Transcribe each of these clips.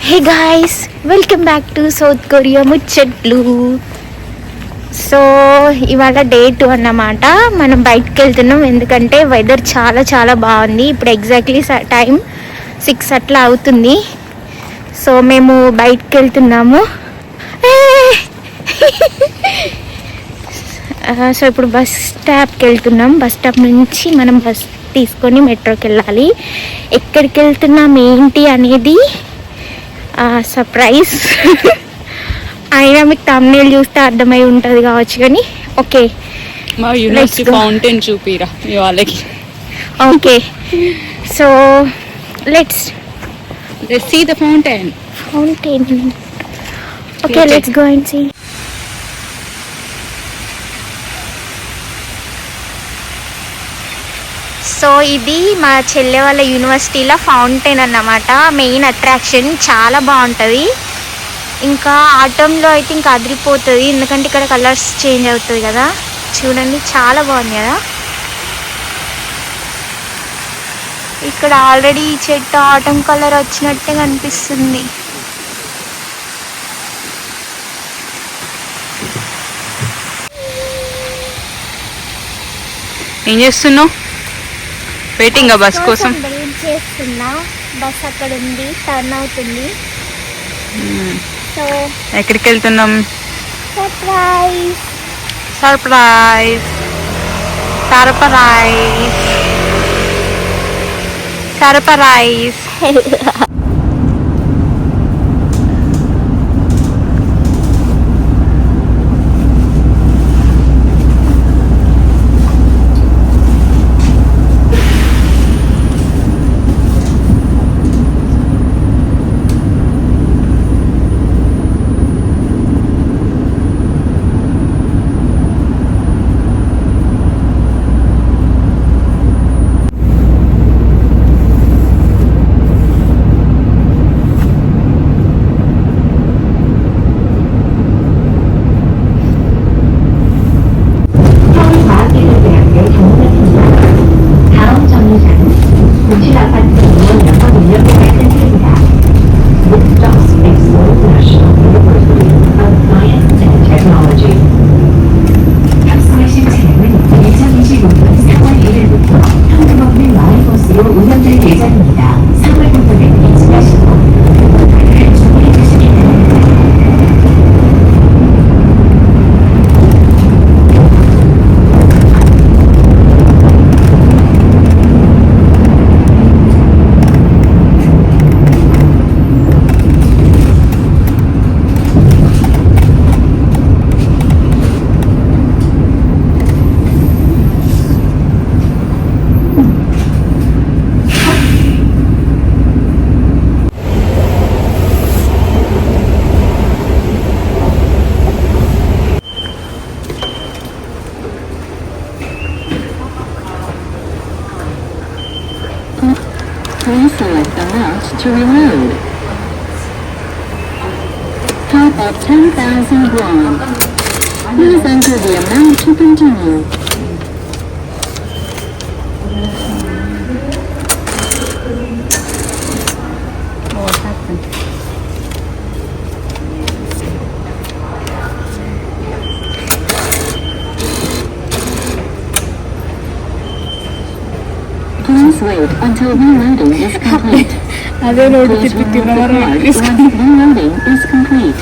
Hey guys, welcome back to south Korea ముచ్చట్లు. So ఇవాళ day 2 అన్నమాట. మనం బయటకు వెళ్తున్నాం ఎందుకంటే వెదర్ చాలా చాలా బాగుంది. ఇప్పుడు ఎగ్జాక్ట్లీ టైం 6 అట్లా అవుతుంది. సో మేము బయటకు వెళ్తున్నాము. సో ఇప్పుడు బస్ స్టాప్కి వెళ్తున్నాం. బస్ స్టాప్ నుంచి మనం బస్ తీసుకొని మెట్రోకి వెళ్ళాలి. ఎక్కడికి వెళ్తున్నాం ఏంటి అనేది సర్ప్రైజ్. అయినా మీకు thumbnail చూస్తే అర్థమై ఉంటుంది కావచ్చు. కానీ ఓకే, మా యూనివర్సిటీ ఫౌంటైన్ చూపిరా మీ వాళ్ళకి. Okay, so let's see the fountain. Okay, let's go and see. So ఇది మా చెల్లె వాళ్ళ యూనివర్సిటీలో ఫౌంటైన్ అన్నమాట. మెయిన్ అట్రాక్షన్ చాలా బాగుంటుంది. ఇంకా ఆటంలో అయితే ఇంకా అదిరిపోతుంది, ఎందుకంటే ఇక్కడ కలర్స్ చేంజ్ అవుతుంది కదా. చూడండి, చాలా బాగుంది కదా. ఇక్కడ ఆల్రెడీ చెట్టు ఆటం కలర్ వచ్చినట్టే కనిపిస్తుంది. ఏం చేస్తున్నావు? వెయిటింగ్ బస్ కోసం. వెయిట్ చేస్తున్నా. బస్ అక్కడ ఉంది, టర్న్ అవుతుంది. సో ఎక్కడికి వెళ్తున్నాం? Surprise surprise surprise surprise. Please select the route to reload. Top up 10,000 won. Please enter the amount to continue. What happened? Please wait until reloading is complete. Please remove the card once reloading is complete.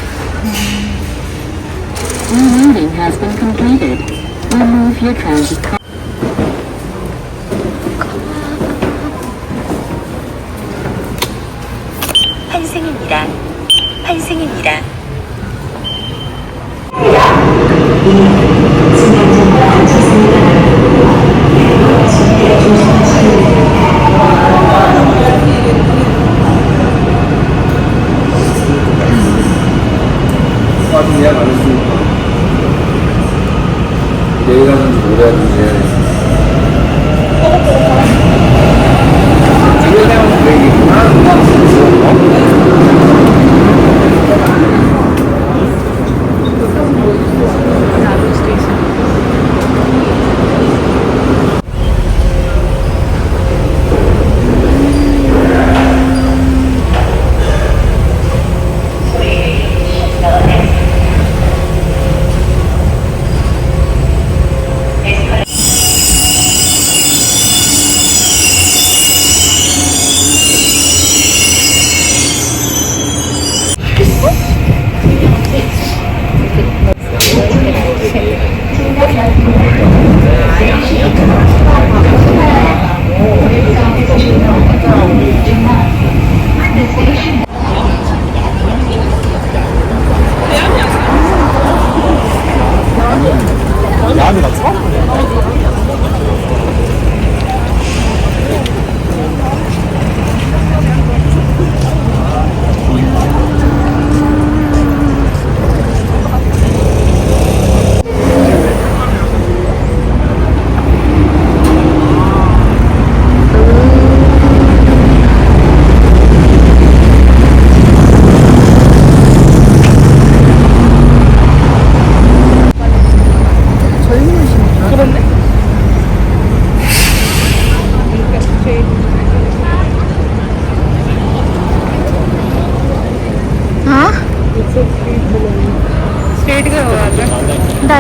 Reloading has been completed. Remove your transit card. 환승입니다. 환승입니다. 예약 안 했으니까 내일 하는지 모레 하는지 해야겠어. 내일 하면 되겠구나.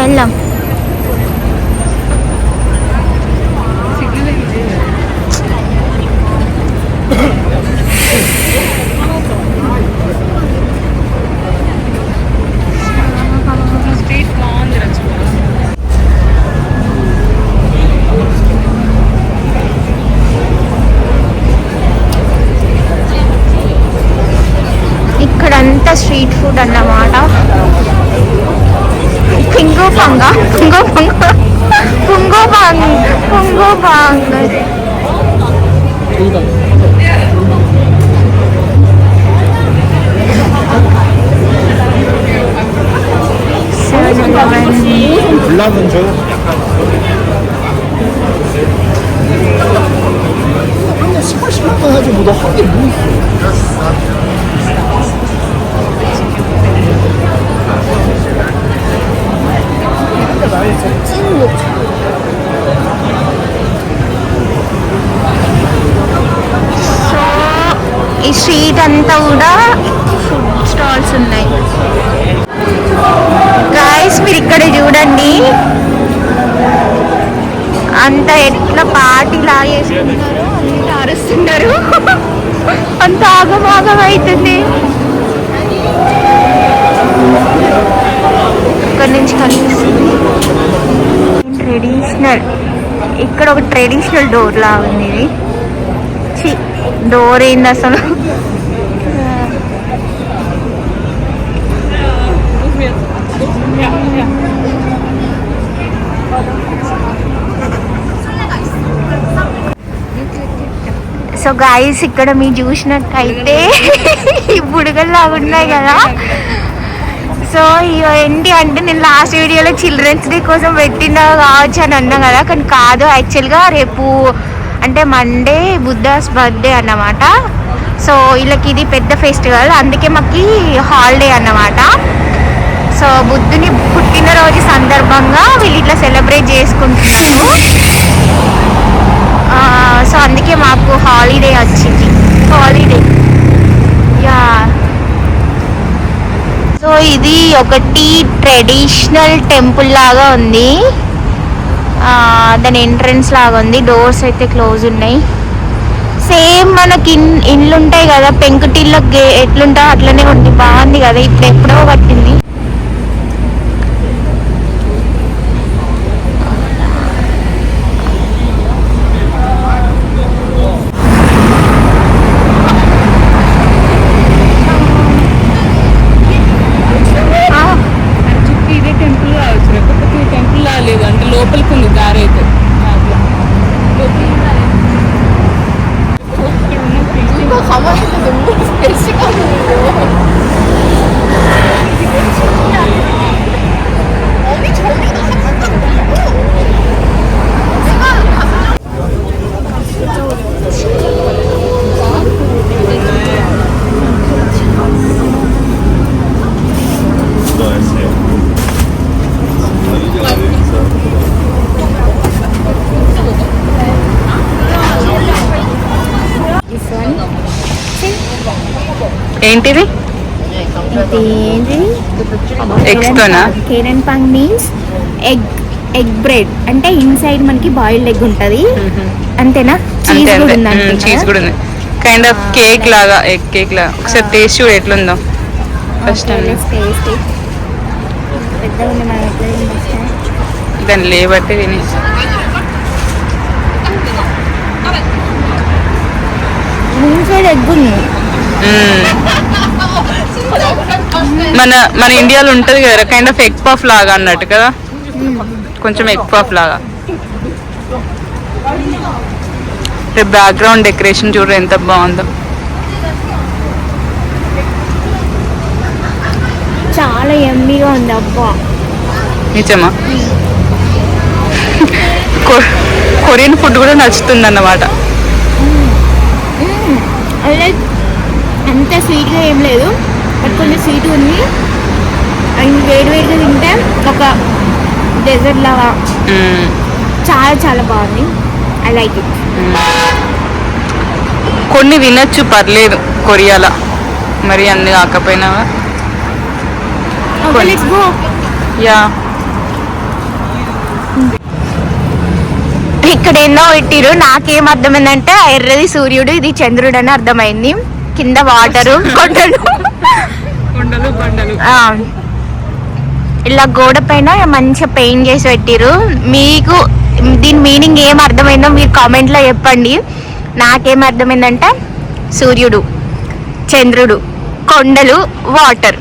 వెళ్దాం. ఇక్కడంతా street food అన్నమాట. Pingo పంగ పుంగో పంగ పుంగో పంగ పుంగో పంగ 불나는 저 근데 10만 원 하지 뭐너 한 게 뭐 있어? So ఈ street అంతా కూడా food stalls ఉన్నాయి. Guys మీరు ఇక్కడ చూడండి, అంత ఎట్లా పార్టీ లాగేసుకుంటున్నారు, అంత అరుస్తున్నారు, అంత ఆగమాగం అవుతుంది. ఇక్కడ నుంచి కనిపిస్తుంది ట్రెడిషనల్. ఇక్కడ ఒక ట్రెడిషనల్ డోర్ లా ఉంది. ఇది డోర్ ఏంది అసలు? సో గాయస్ ఇక్కడ మీరు చూసినట్టయితే ఈ బుడగల్లాగా ఉన్నాయి కదా. సో ఏంటి అంటే నేను లాస్ట్ వీడియోలో చిల్డ్రన్స్ డే కోసం పెట్టిన కావచ్చు అని అన్నా కదా, కానీ కాదు. యాక్చువల్గా రేపు అంటే మండే బుద్ధాస్ బర్త్డే అన్నమాట. సో వీళ్ళకి ఇది పెద్ద ఫెస్టివల్, అందుకే మాకు హాలిడే అన్నమాట. సో బుద్ధుని పుట్టినరోజు సందర్భంగా వీళ్ళు ఇట్లా సెలబ్రేట్ చేసుకుంటున్నారు. సో అందుకే మాకు హాలిడే వచ్చింది. Holiday yeah. సో ఇది ఒకటి ట్రెడిషనల్ టెంపుల్ లాగా ఉంది. దాని ఎంట్రన్స్ లాగా ఉంది. డోర్స్ అయితే క్లోజ్ ఉన్నాయి. సేమ్ మనకి ఇండ్లు ఉంటాయి కదా పెంకుటిల్లో ఎట్లుంటా అట్లనే ఉంది. బాగుంది కదా, ఇప్పుడు ఎప్పుడో కట్టింది. లోపలికి ఉంది దారి అయితే. ఏంటిది? ఎగ్స్తోనా? Karen Punk means egg bread, అంటే ఇన్సైడ్ మనకి బాయిల్డ్ ఎగ్ ఉంటది. అంతేనా? చీజ్ కూడా ఉంది. చీజ్ కూడా ఉంది. కైండ్ ఆఫ్ కేక్ లాగా, ఎగ్ కేక్ లాగా. ఒకసారి టేస్ట్ చూడు ఎట్లుందో. ఫస్ట్ టైం దాన్ని లేబట్టి తిని. ఇన్సైడ్ ఎగ్ ఉంది. మన ఇండియాలో ఉంటది కదా కైండ్ ఆఫ్ ఎగ్ పఫ్ లాగా అన్నట్టు కదా, కొంచెం ఎగ్ పఫ్ లాగా. బ్యాక్గ్రౌండ్ డెకరేషన్ చూడు ఎంత బాగుందో. చాలా యమ్మీగా ఉంది. అబ్బా నిజమా? కొరియన్ ఫుడ్ కూడా నచ్చుతుంది అన్నమాట. లైక్ అంత స్వీట్గా ఏం లేదు, బట్ కొంచెం స్వీట్ ఉంది. అండ్ వేడివేడిగా తింటే ఒక డెజర్ట్ లాగా చాలా చాలా బాగుంది. I like it. కొన్ని తినచ్చు, పర్లేదు కొరియాలో, మరి అన్ని కాకపోయినా. Let's go. యా ఇక్కడ ఎన్నో పెట్టిరు. నాకేం అర్థమైందంటే ఆ ఎర్రది సూర్యుడు, ఇది చంద్రుడు అని అర్థమైంది. కింద వాటరు, కొండలు, బండలు. ఇలా గోడ పైన మంచిగా పెయింట్ చేసి పెట్టిరు. మీకు దీని మీనింగ్ ఏం అర్థమైందో మీరు కామెంట్లో చెప్పండి. నాకేం అర్థమైందంటే సూర్యుడు, చంద్రుడు, కొండలు, వాటర్.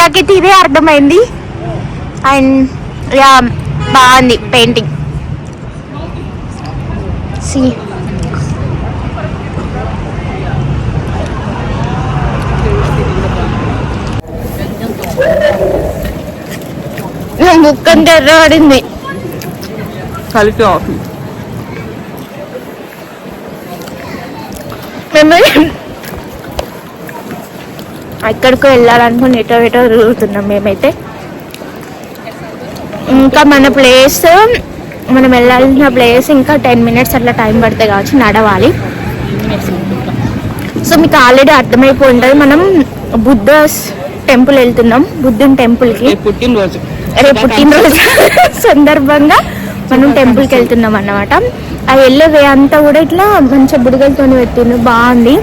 నాకైతే ఇదే అర్థమైంది. అండ్ యా బాగుంది పెయింటింగ్. సి ముక్కం తెర్రబడింది. కలిపి ఆఫ్. మేము ఎక్కడికో వెళ్ళాలనుకుని ఎటో తిరుగుతున్నాం మేమైతే. ఇంకా మనం వెళ్ళాల్సిన ప్లేస్ ఇంకా 10 minutes అట్లా టైం పడితే కావచ్చు, నడవాలి. సో మీకు ఆల్రెడీ అర్థమైపోయి ఉంటుంది, మనం బుద్ధ టెంపుల్ వెళ్తున్నాం. బుద్ధుని టెంపుల్కి రేపు పుట్టినరోజు సందర్భంగా మనం టెంపుల్కి వెళ్తున్నాం అన్నమాట. ఆ వెళ్ళే వే అంతా కూడా ఇట్లా మంచిగా బుడగలతో పెట్టిండు, బాగుంది.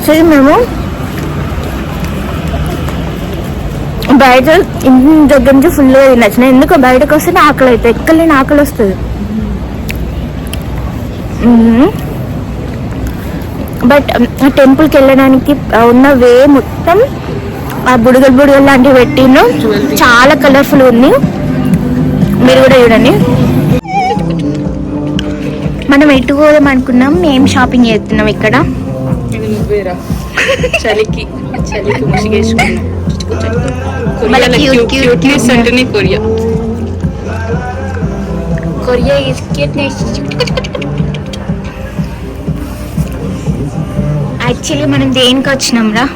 సరే మేము బయట ఇంటి దగ్గర నుంచి ఫుల్గా తినచ్చు. ఎందుకు బయటకు వస్తే ఆకలి అవుతుంది, ఎక్కలేని ఆకలి వస్తుంది. బట్ ఆ టెంపుల్కి వెళ్ళడానికి ఉన్న వే మొత్తం ఆ బుడగలు లాంటివి పెట్టిను, చాలా కలర్ఫుల్ ఉంది. మీరు కూడా చూడండి. మనం ఎటు పోదాం అనుకున్నాం, ఏం షాపింగ్ చేస్తున్నాం ఇక్కడ. చలికి ముసిగేసుకున్నాం. Korea is cuteness. యాక్చువల్లీ మనం దేనికి వచ్చినాం రా?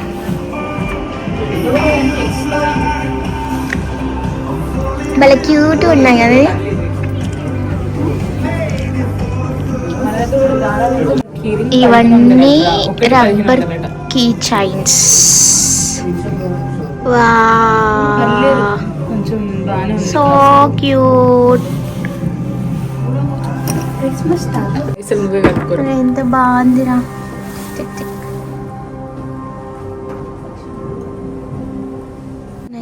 భలే క్యూట్ ఉన్నాయి కదా. ఇవన్నీ రబ్బర్ కీ చైన్స్. వా సో క్యూట్. ఎంత బాగుందిరా.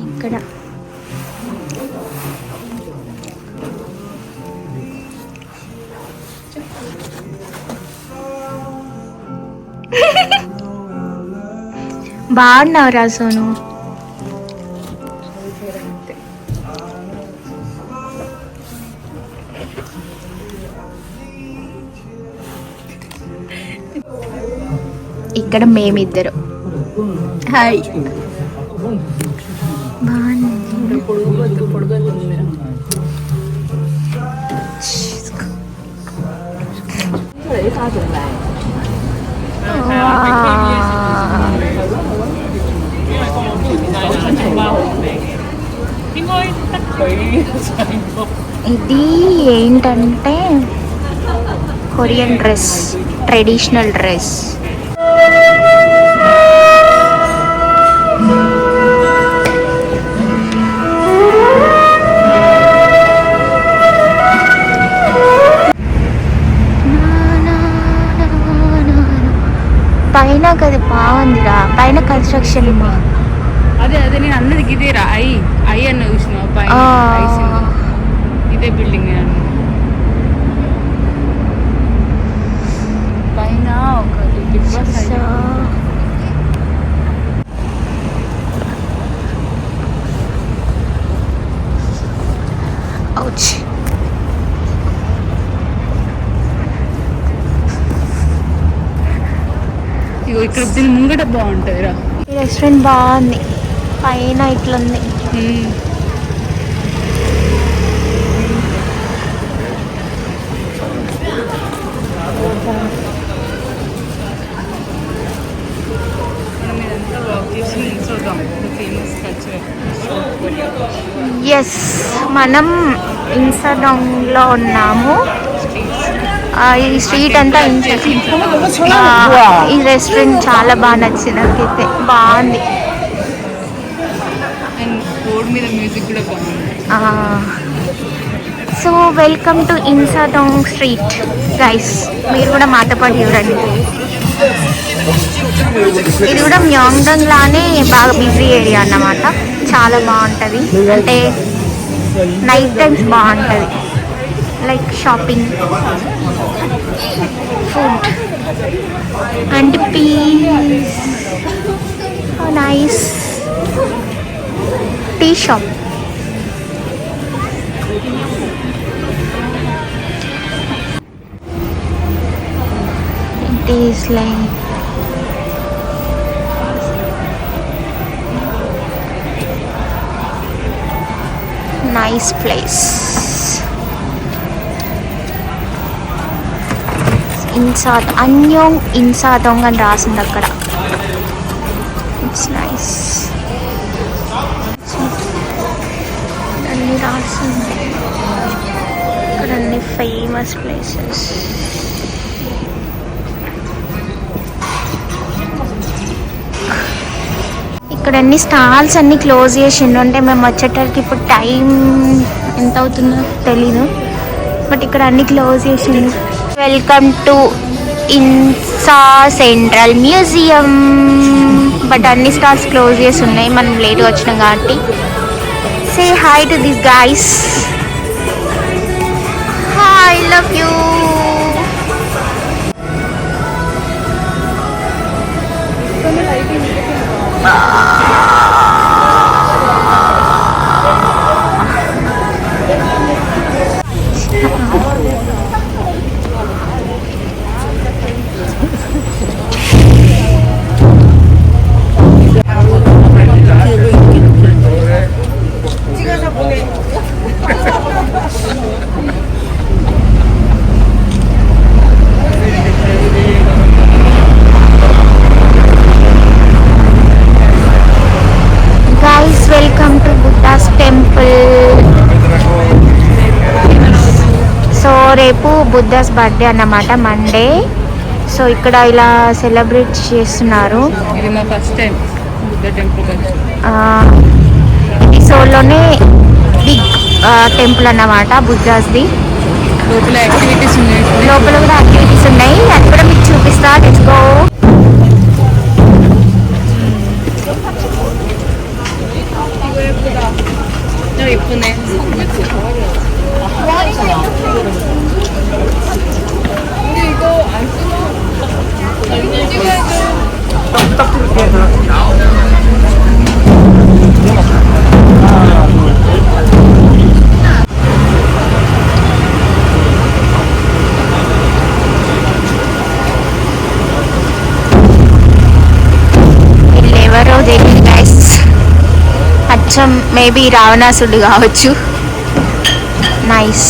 ఇక్కడ బాగున్నావురా సోను. ఇక్కడ మేమిద్దరు. హాయ్. ఇది ఏంటంటే కొరియన్ డ్రెస్, ట్రెడిషనల్ డ్రెస్. పైన అది బాగుందిరా, పైన కన్స్ట్రక్షన్. అదే నేను అన్నది ఇదేరా. ఐ అన్న చూసినావు పైన ఇదే బిల్డింగ్ పైన ఇక్కడ దీని ముంగట బాగుంటుంది రా. ఈ రెస్టారెంట్ బాగుంది, పైన ఇట్లుంది. ఎస్, మనం ఇన్సాడాంగ్లో ఉన్నాము. ఈ స్ట్రీట్ అంతా ఈ రెస్టారెంట్ చాలా బాగా నచ్చింది నాకైతే, బాగుంది. అండ్ రోడ్ మీద మ్యూజిక్ కూడా బాగుంది. So welcome to Insadong street guys, మీరు కూడా మాతో పాటు చూడండి. ఇది కూడా మ్యాంగ్డాంగ్ లానే బాగా బిజీ ఏరియా అన్నమాట. చాలా బాగుంటుంది, అంటే నైట్ టైమ్స్ బాగుంటుంది. Like shopping, food and peace. Nice tea shop. It is like nice place. Anyong Insadong అని రాసింది అక్కడ. It's nice. అన్ని రాసింది ఇక్కడ, అన్ని ఫేమస్ ప్లేసెస్. ఇక్కడ అన్ని స్టాల్స్ అన్ని క్లోజ్ చేసిండు. అంటే మేము వచ్చేటరికి ఇప్పుడు టైం ఎంత అవుతుందో తెలీదు, బట్ ఇక్కడ అన్ని క్లోజ్ చేసిండు. Welcome to Insa central museum. But అన్ని స్టాల్స్ క్లోజ్ చేసి ఉన్నాయి, మనం లేట్గా వచ్చినాం కాబట్టి. Say hi to this guys. Hi, love you. Welcome to Buddha's temple. So రేపు బుద్ధాస్ బర్త్డే అన్నమాట, మండే. సో ఇక్కడ ఇలా సెలబ్రేట్ చేస్తున్నారు. ఇది మా ఫస్ట్ టైం బుద్ధ టెంపుల్. సోల్లోనే బిగ్ టెంపుల్ అన్నమాట బుద్ధాస్ది. లోపల యాక్టివిటీస్ ఉన్నాయి, లోపల కూడా యాక్టివిటీస్ ఉన్నాయి, అది కూడా మీకు చూపిస్తా. తెచ్చుకో. ఇప్పుడే ఎవరో తెలియదు గైస్, అచ్చం మేబీ రావణాసుడు కావచ్చు. నైస్.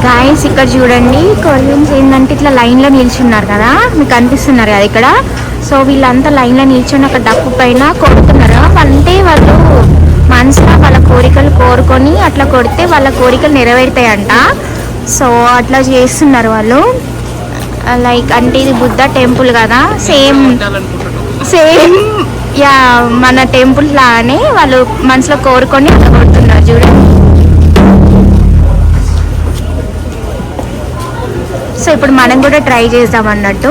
గాయస్ ఇక్కడ చూడండి, కొరియన్స్ ఏంటంటే ఇట్లా లైన్లో నిల్చున్నారు కదా, మీకు అనిపిస్తున్నారు కదా ఇక్కడ. సో వీళ్ళంతా లైన్లో నిల్చొని అక్కడ డప్పు పైన కొడుతున్నారు. అంటే వాళ్ళు మనసులో వాళ్ళ కోరికలు కోరుకొని అట్లా కొడితే వాళ్ళ కోరికలు నెరవేరుతాయంట. సో అట్లా చేస్తున్నారు వాళ్ళు. లైక్ అంటే ఇది బుద్ధ టెంపుల్ కదా, సేమ్ యా మన టెంపుల్ లాగానే వాళ్ళు మనసులో కోరుకొని అట్లా కొడుతున్నారు చూడండి. సో ఇప్పుడు మనం కూడా ట్రై చేద్దాం అన్నట్టు.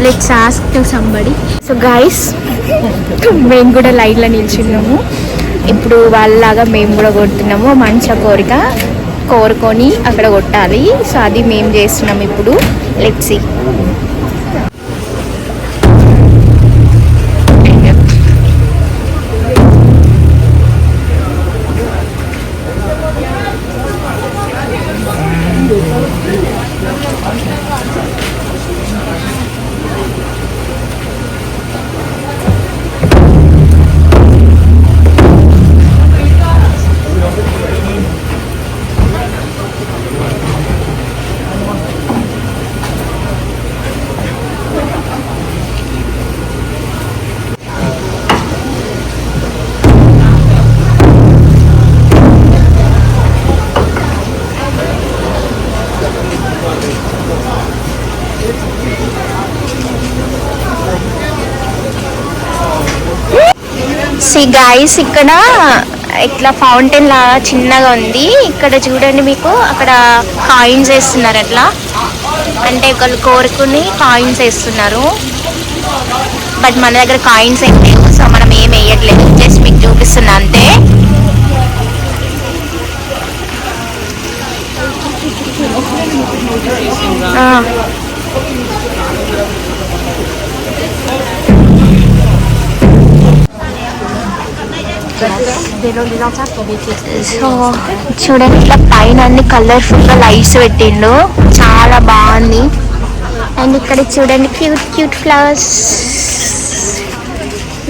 Let's ask to somebody. So guys మేము కూడా లైన్లో నిల్చున్నాము. ఇప్పుడు వాళ్ళలాగా మేము కూడా కొడుతున్నాము. మంచిగా కోరిక కోరుకొని అక్కడ కొట్టాలి. సో అది మేము చేస్తున్నాం ఇప్పుడు. Let's see. సి గాయస్ ఇక్కడ ఇట్లా ఫౌంటైన్ లాగా చిన్నగా ఉంది. ఇక్కడ చూడండి, మీకు అక్కడ కాయిన్స్ వేస్తున్నారు. అట్లా అంటే ఒకళ్ళు కోరుకుని కాయిన్స్ వేస్తున్నారు. బట్ మన దగ్గర కాయిన్స్ ఏం లేవు, సో మనం ఏం వేయట్లేదు. జస్ట్ మీకు చూపిస్తున్నా అంతే. సో చూడండి, ఇట్లా పైన అన్ని కలర్ఫుల్ గా లైట్స్ పెట్టిండు, చాలా బాగుంది. అండ్ ఇక్కడ చూడండి, క్యూట్ క్యూట్ ఫ్లవర్స్,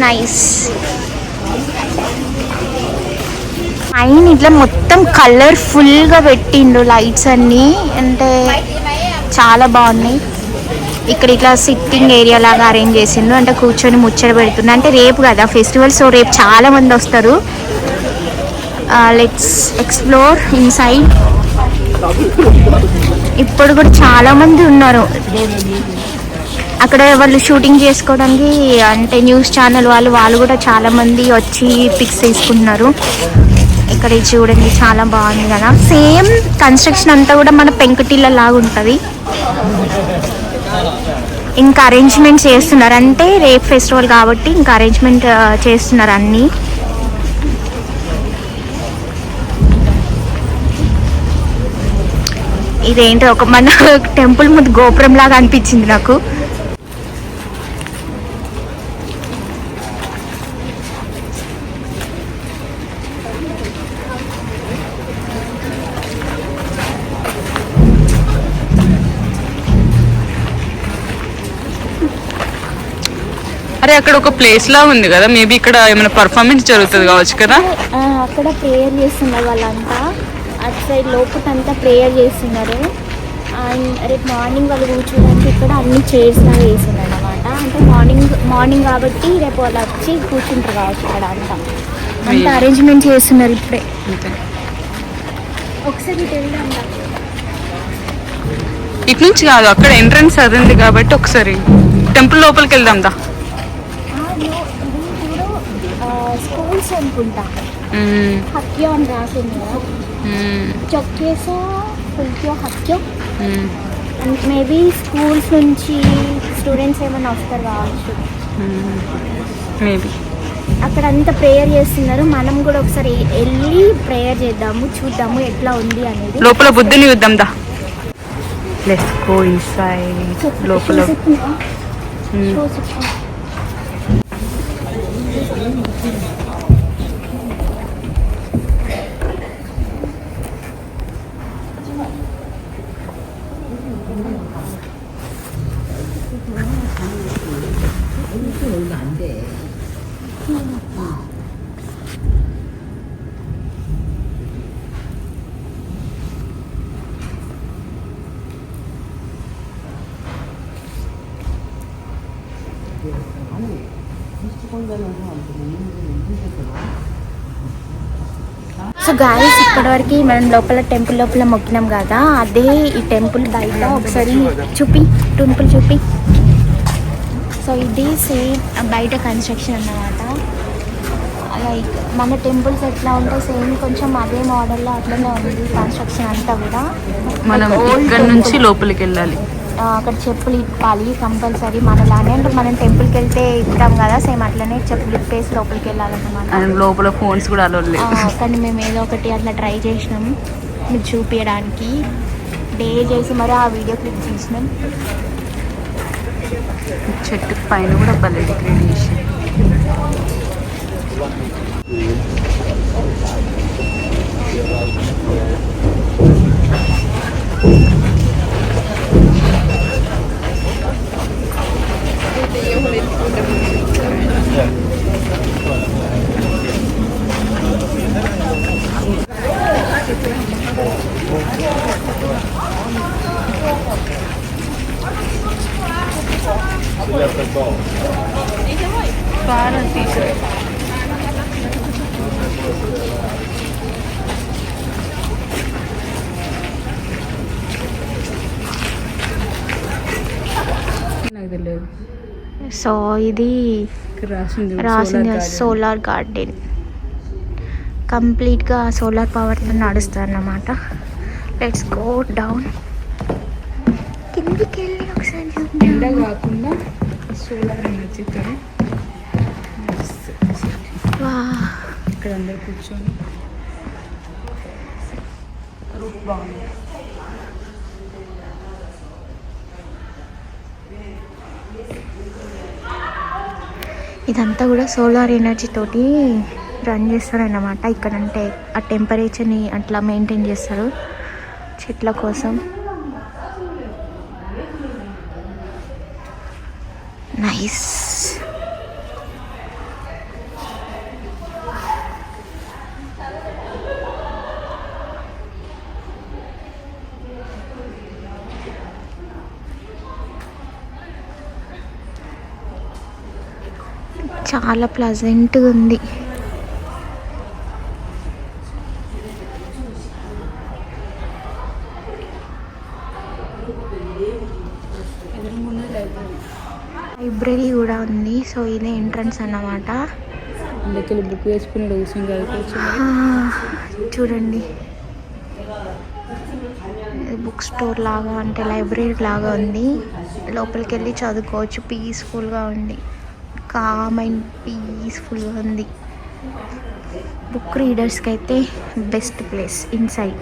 నైస్. పైన ఇట్లా మొత్తం కలర్ఫుల్ గా పెట్టిండు లైట్స్ అన్ని, అంటే చాలా బాగున్నాయి. ఇక్కడ ఇట్లా సిట్టింగ్ ఏరియా లాగా అరేంజ్ చేసిండు, అంటే కూర్చొని ముచ్చట పెడుతుంది. అంటే రేపు కదా ఫెస్టివల్, సో రేపు చాలా మంది వస్తారు. Let's explore inside. ఇప్పుడు కూడా చాలా మంది ఉన్నారు అక్కడ. వాళ్ళు షూటింగ్ చేసుకోవడానికి, అంటే న్యూస్ ఛానల్ వాళ్ళు కూడా చాలా మంది వచ్చి పిక్స్ తీసుకుంటున్నారు. ఇక్కడ ఇది చూడండి, చాలా బాగుంది కదా. సేమ్ కన్స్ట్రక్షన్ అంతా కూడా మన పెంకుటిల్ల లాగా ఉంటుంది. ఇంకా అరేంజ్మెంట్ చేస్తున్నారు, అంటే రేపు ఫెస్టివల్ కాబట్టి ఇంకా అరేంజ్మెంట్ చేస్తున్నారు అన్నీ. ఇదేంటో ఒక మన టెంపుల్ ముందు గోపురం లాగా అనిపించింది నాకు. అరే అక్కడ ఒక ప్లేస్ లా ఉంది కదా, మేబీ ఇక్కడ ఏమైనా పర్ఫార్మెన్స్ జరుగుతుంది కావచ్చు కదా. అక్కడ ప్రేయర్ చేస్తున్నారు వాళ్ళంతా, అటు సైడ్ లోపలంతా ప్రేయర్ చేస్తున్నారు. అండ్ రేపు మార్నింగ్ వాళ్ళు కూర్చోడానికి ఇక్కడ అన్ని చైర్స్ లాగా వేస్తున్నారు అనమాట. అంటే మార్నింగ్ కాబట్టి రేపు వాళ్ళు వచ్చి కూర్చుంటారు కావచ్చు. ఇక్కడ అంతా అరేంజ్మెంట్ చేస్తున్నారు ఇప్పుడే. ఒకసారి ఇటు నుంచి కాదు, అక్కడ ఎంట్రన్స్ అది ఉంది కాబట్టి ఒకసారి టెంపుల్ లోపలికి వెళ్దాం దా. స్కూల్స్ అనుకుంటా, హక్యో అని రాసింది కదా, చొక్కేసో ఫుల్క్యో హక్యో. మేబీ స్కూల్స్ నుంచి స్టూడెంట్స్ ఏమైనా వస్తారు కావచ్చు. మేబీ అక్కడ అంతా ప్రేయర్ చేస్తున్నారు. మనం కూడా ఒకసారి వెళ్ళి ప్రేయర్ చేద్దాము, చూద్దాము ఎట్లా ఉంది అనేది. లోపల బుద్ధుని చూద్దాం దా. Let's go inside. లోపల సో గాయస్, ఇప్పటి వరకు మనం టెంపుల్ లోపల మొక్కినాం కదా, అదే ఈ టెంపుల్ బయట. ఒకసారి టెంపుల్ చూపి. సో ఇది సేమ్ బయట కన్స్ట్రక్షన్ అన్నమాట. లైక్ మన టెంపుల్స్ ఎట్లా ఉంటాయి సేమ్ కొంచెం అదే మోడల్లో అట్లనే ఉంది కన్స్ట్రక్షన్ అంతా కూడా. మనం ఇక్కడ నుంచి లోపలికి వెళ్ళాలి. అక్కడ చెప్పులు ఇప్పాలి కంపల్సరీ మనలానే. అంటే మనం టెంపుల్కి వెళ్తే ఇప్పాం కదా, సేమ్ అట్లనే చెప్పులు ఇప్పేసి లోపలికి వెళ్ళాలన్నమాట. లోపల ఫోన్స్ కూడా అలో లేదు. కానీ మేము ఏదో ఒకటి అట్లా ట్రై చేసినాం మీకు చూపించడానికి. డే చేసి మరి ఆ వీడియో క్లిప్ తీసినాం. చెట్టు పైన కూడా భలే డెకరేట్ చేసి. నాకు తెలియదు. సో ఇది రాసింది సోలార్ గార్డెన్. కంప్లీట్గా సోలార్ పవర్తో నడుస్తుంది అన్నమాట. Let's go down. కిందికి వెళ్ళి ఒకసారి ఎండ కాకుండా సోలార్ ఎనర్జీ ఇక్కడ అందరు కూర్చొని రూఫ్ బాగుంది. ఇదంతా కూడా సోలార్ ఎనర్జీ తోటి రన్ చేస్తారన్నమాట. ఇక్కడ అంటే ఆ టెంపరేచర్ని అట్లా మెయింటైన్ చేస్తారు చెట్ల కోసం. నైస్. చాలా ప్లజెంట్గా ఉంది. లైబ్రరీ కూడా ఉంది. సో ఇదే ఎంట్రన్స్ అన్నమాట. అందుకే బుక్ వేసుకుని కూర్చొని చదువుకోవచ్చు. చూడండి, బుక్ స్టోర్ లాగా అంటే లైబ్రరీ లాగా ఉంది. లోపలికి వెళ్ళి చదువుకోవచ్చు. పీస్ఫుల్గా ఉంది, కామ్ అండ్ పీస్ఫుల్గా ఉంది. బుక్ రీడర్స్కి అయితే best place inside.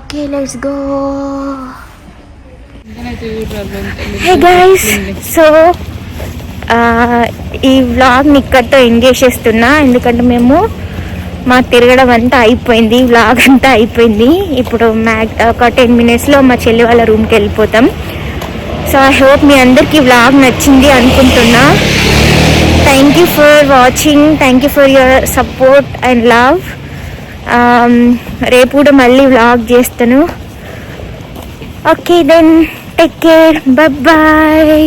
Okay, let's go. Hey guys, so ఈ వ్లాగ్ని ఇక్కడితో ఎండ్ చేసేస్తున్నా. ఎందుకంటే మేము మా తిరగడం అంతా అయిపోయింది, వ్లాగ్ అంతా అయిపోయింది. ఇప్పుడు ఒక 10 minutesలో మా చెల్లి వాళ్ళ రూమ్కి వెళ్ళిపోతాం. సో ఐ హోప్ మీ అందరికీ వ్లాగ్ నచ్చింది అనుకుంటున్నా. Thank you for watching, thank you for your support and love. రేపు కూడా మళ్ళీ వ్లాగ్ చేస్తాను. Okay then, take care, bye.